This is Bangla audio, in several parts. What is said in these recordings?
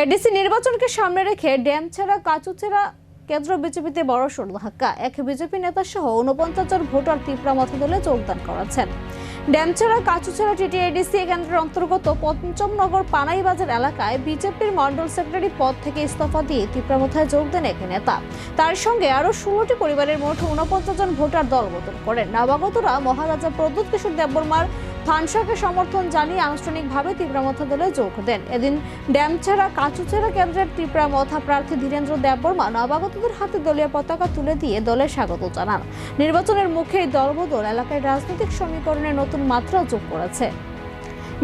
এডিসি নির্বাচনকে সামনে রেখে ড্যামছড়া কাচুচেরা কেন্দ্র বিজেপিতে বড়সড় ধাক্কা। এক বিজেপি নেতা সহ ৪৯ জন ভোটার তীব্রামথা দলে যোগদান করেছেন। ড্যামছড়া কাচুচেরা টিটিএডিসি কেন্দ্রের অন্তর্গত পঞ্চমনগর পানাইবাজার এলাকায় বিজেপির মন্ডল সেক্রেটারি পদ থেকে ইস্তফা দিয়ে তীব্রামথায় যোগ দেন এক নেতা। তার সঙ্গে আরো ১৬টি পরিবারের মোট ৪৯ জন ভোটার দলবদল করেন। নবাগতরা মহারাজা প্রদ্যোৎ কিশোর দেববর্মার ফানসাকে সমর্থন জানিয়ে আনুষ্ঠানিকভাবে তীব্রামথা দলে যোগ দেন। এদিন ড্যামছড়া কাচুচেরা কেন্দ্রের তীব্রামথা প্রার্থী ধীরেন্দ্র দেববর্মা নবাগতদের হাতে দলীয় পতাকা তুলে দিয়ে দলে স্বাগত জানান। নির্বাচনের মুখে এই দলবদল এলাকায় রাজনৈতিক সমীকরণে নতুন মাত্রা যোগ করেছে।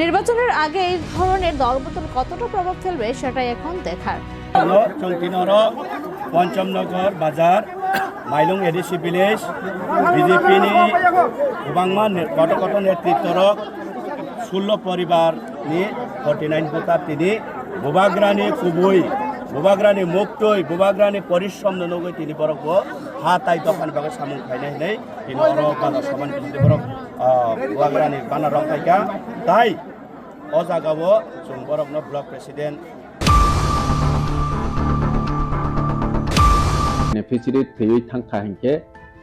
নির্বাচনের আগে এই ধরনের দলবদল কতটা প্রভাব ফেলবে সেটাই এখন দেখার। पञ्चमनगर बाजार माइलुङ एडिसि भिलेज बीजेपी नि गोबांमा गत नेतृत्व 16 परिवार नि 49 भोटार तिनी बुबाग्रानि कुबुई बुबाग्रानि मुक्तई बुबाग्रानि परिश्रम नगै तिनी बरकबो हा ताइ दखान बागै सामुं खाइनाय नै तिनी अरक बाजार समान तिनी बरक बुबाग्रानि बाना रंखाइका ताइ अ जागाबो जों बरकनो ब्लक प्रेसिडेन्ट बेनिफिशियरि थैयै थांखा हिंके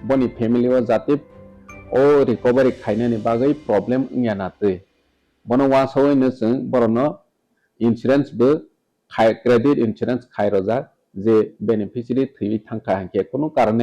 बनि फैमिली ओ जाति ओ रिकवरी खाइनानि बागै प्रब्लेम यानाते बनो वासोय नसं बरनो इंश्योरेंस बो खाय क्रेडिट इंश्योरेंस खाय रजा जे बेनिफिशियरि थैयै थांखा हिंके कोनो कारणे